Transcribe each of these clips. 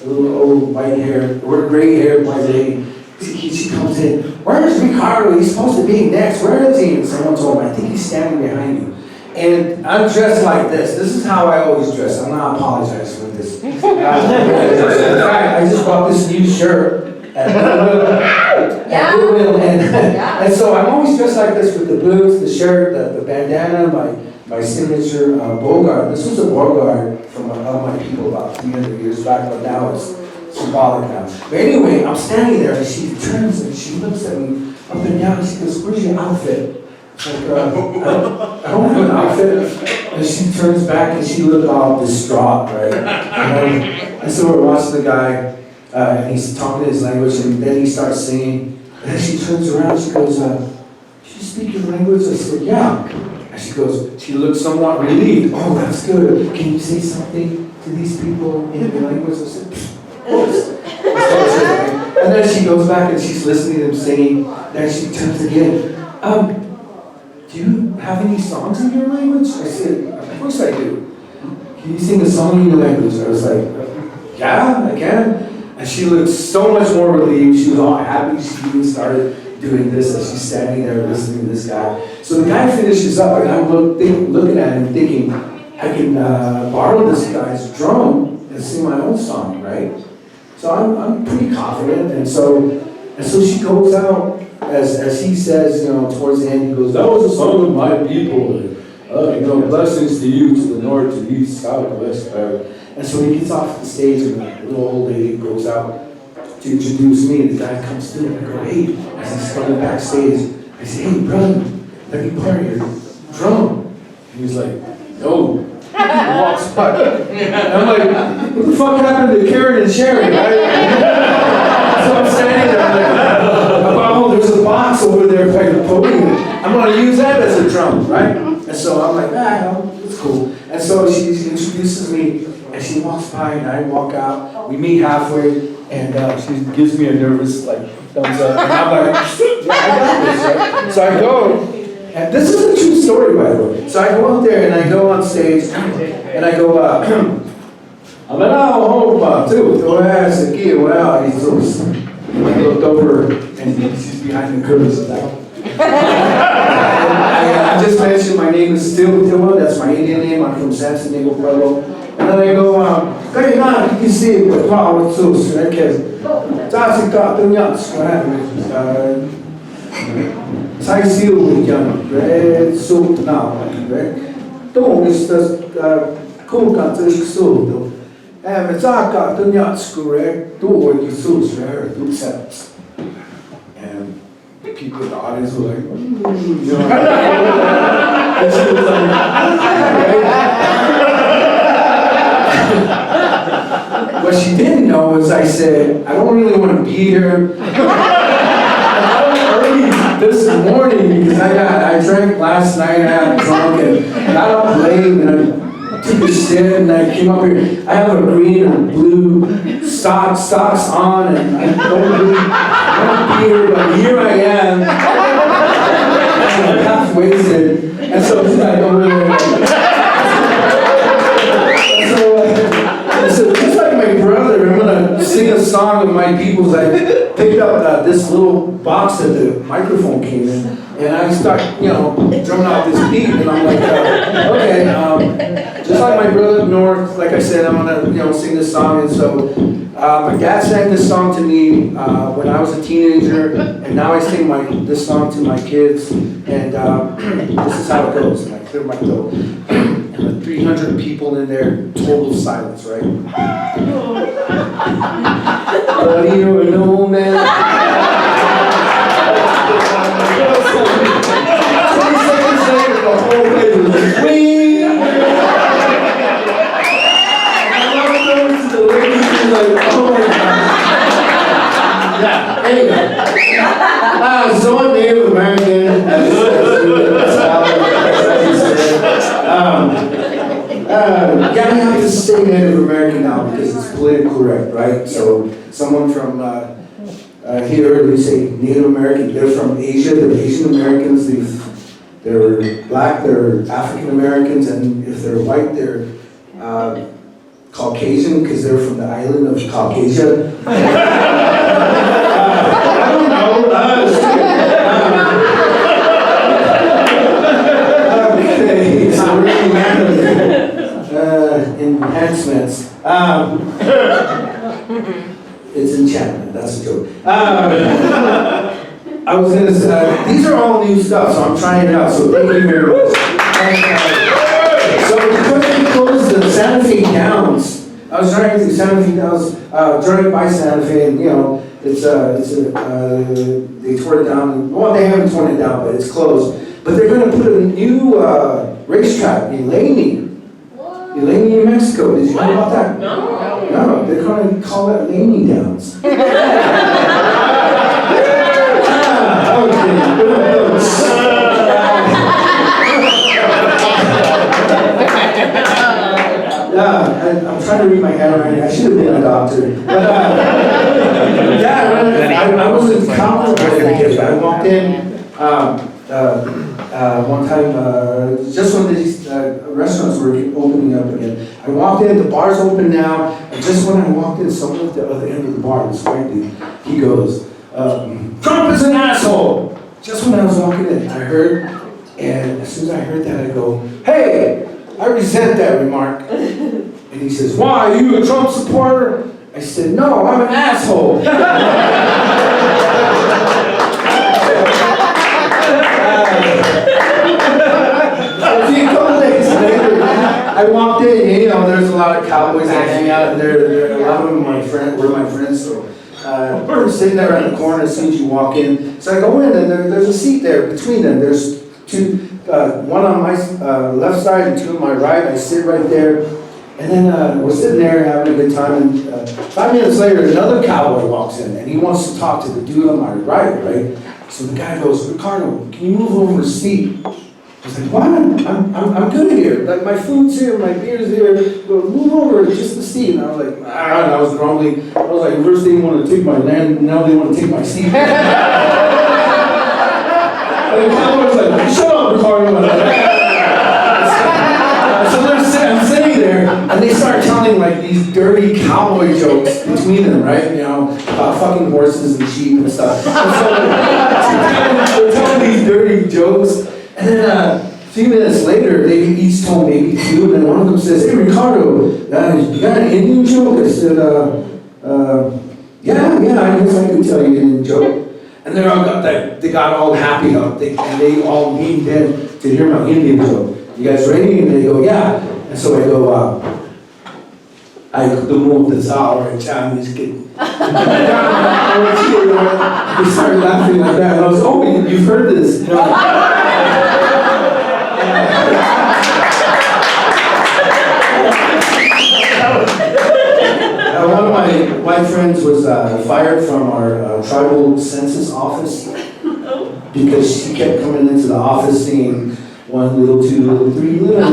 a little old white hair, or gray haired white lady. She comes in, where's Ricardo? He's supposed to be next. Where is he? And someone told me, I think he's standing behind you. And I'm dressed like this. This is how I always dress. I'm not apologizing for this. In fact, I just bought this new shirt at Goodwill. And so I'm always dressed like this with the boots, the shirt, the bandana, my signature Bogart. This was a Bogart from one of my people about 300 years back, but now it's symbolic now. But anyway, I'm standing there and she turns and she looks at me up and down and she goes, where's your outfit? Like, I don't have an outfit. And she turns back and she looked all distraught, right? And so we're watching the guy and he's talking his language and then he starts singing. And then she turns around and she goes, do you speak your language? I said, yeah. And she goes, she looks somewhat relieved. Oh, that's good. Can you say something to these people in your language? I said, of course. And then she goes back and she's listening to them singing. Then she turns again. Do you have any songs in your language? I said, of course I do. Can you sing a song in your language? I was like, yeah, I can. And she looked so much more relieved. She was all happy. She even started doing this as she's standing there listening to this guy. So the guy finishes up and I'm looking at him thinking, I can borrow this guy's drum and sing my own song, right? So I'm pretty confident. And so she goes out. As he says, towards the end, he goes, that was a song of my people. Blessings to you, to the north, to the east, south, west. And so he gets off the stage, and the little old lady goes out to introduce me, and the guy comes through, and I go, hey, as he's coming backstage, I say, hey, brother, let me borrow your drum. And he's like, no. He walks by. And I'm like, what the fuck happened to Karen and Sharon, right? So I'm standing there, I'm like, oh, there's a box over there by the podium. I'm going to use that as a drum, right? And so I'm like, it's cool. And so she introduces me, and she walks by, and I walk out. We meet halfway, and she gives me a nervous, thumbs up. And I'm like, yeah, I got this, right? So I go, and this is a true story, by the way. So I go out there, and I go on stage, and I go, and I looked over, and she's behind the curtains. I just mentioned my name is Tilma, that's my Indian name. I'm from San Diego, Pueblo. And then I go, hey, man, you can see what power too, so that kid. That's got the nuts, what happened? Sai Silva, red soup now, right? Don't miss the cool country soup. And it's all got the nuts, correct? Do what you choose, right? Do sets. And people in the audience were like, and she was like, what she didn't know is I said, I don't really want to be here. Early this morning because I drank last night and I got drunk and got up late and I took a shit and I came up here. I have a green and a blue socks on and I don't really want to be here, but here I am. I'm half wasted. And so I don't really So just like my brother, I'm gonna sing a song of my people's. I picked up this little box that the microphone came in, and I start, drumming out this beat, and I'm like, okay, just like my brother up north, like I said, I'm gonna, sing this song. And so my dad sang this song to me when I was a teenager, and now I sing this song to my kids, and this is how it goes. And I clear my throat. 300 people in there, total silence, right? But you're an old man. 20 seconds later, the whole place was clean. And I looked to the ladies and like, oh my God. Yeah, anyway. So I'm Native American. Yeah, I have to say Native American now because it's politically correct, right? So someone from here, they say Native American, they're from Asia, they're Asian Americans, they're black, they're African Americans, and if they're white, they're called Caucasian because they're from the island of Caucasia. I don't know. Okay, so we're really enhancements. It's enchantment, that's a joke. I was gonna say, these are all new stuff, so I'm trying it out, so thank you very much. So because we closed the Santa Fe Downs, I was driving through Santa Fe Downs, driving by Santa Fe, and they tore it down. Well, they haven't torn it down, but it's closed. But they're gonna put a new racetrack in Laney, New Mexico. Did you know about that? No. No, they're gonna call that Laney Downs. I'm trying to read my handwriting. I should have been a doctor. But I was in California because I walked in one time, just when these restaurants were opening up again. I walked in, the bar's open now, and just when I walked in, someone at the other end of the bar, this white dude, he goes, Trump is an asshole! Just when I was walking in, I heard, and as soon as I heard that, I go, hey, I resent that remark. And he says, why, are you a Trump supporter? I said, no, I'm an asshole. A couple days later, I walked in, and there's a lot of cowboys that hang out, and a lot of them were my friends, so we're sitting there in the corner as soon as you walk in. So I go in, and there's a seat there between them. There's two, one on my left side and two on my right. I sit right there, and then we're sitting there having a good time. And 5 minutes later, another cowboy walks in, and he wants to talk to the dude on my right? So the guy goes, Ricardo, can you move over a seat? I was like, what? I'm good here. Like, my food's here, my beer's here. Go, move over, just the seat. And I was like, I was grumbling. I was like, first they want to take my land, now they want to take my seat. And the cowboy was like, shut up, Ricardo. So I'm sitting there, and they start telling like these dirty cowboy jokes between them, right? About fucking horses and sheep and stuff. And so they're telling these dirty jokes. And then a few minutes later, they each told maybe two, and then one of them says, hey, Ricardo, you got an Indian joke? I said, yeah, I guess I could tell you an Indian joke. And they got all happy, and they all leaned in to hear my Indian joke. You guys ready? And they go, yeah. And so I go, I don't the sour and Chinese kid. They started laughing like that. And I was, oh, you've heard this. One of my white friends was fired from our tribal census office because she kept coming into the office singing 1 little, 2 little, 3 little.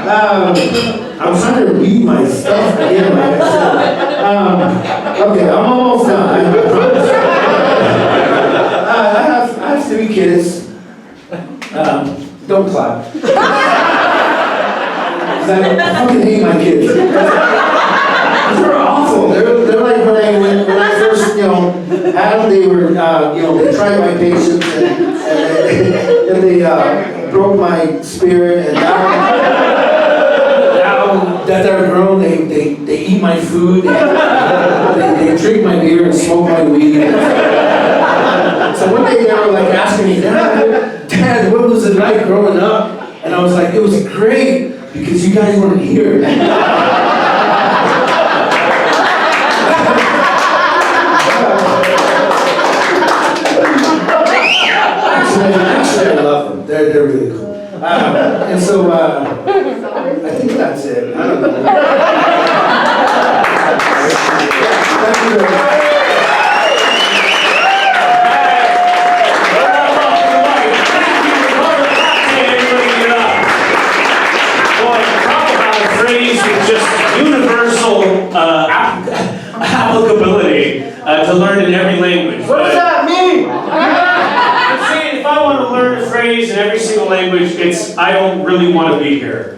Thank you. I'm trying to read my stuff again, like I said. Okay, I'm almost done. I promise. I have 3 kids. Don't clap. I fucking hate my kids. They're awful. They're like when I first, had them. They were, they tried my patience and they broke my spirit. And now that they're grown, they eat my food. They drink my beer and smoke my weed. So one day they were like asking me, Dad, what was it like growing up? And I was like, it was great. Because you guys weren't here. Actually, I love them. They're really cool. And so, I think that's it. I don't know. Thank you very much. With just universal applicability. phrase in every single language, it's, I don't really want to be here.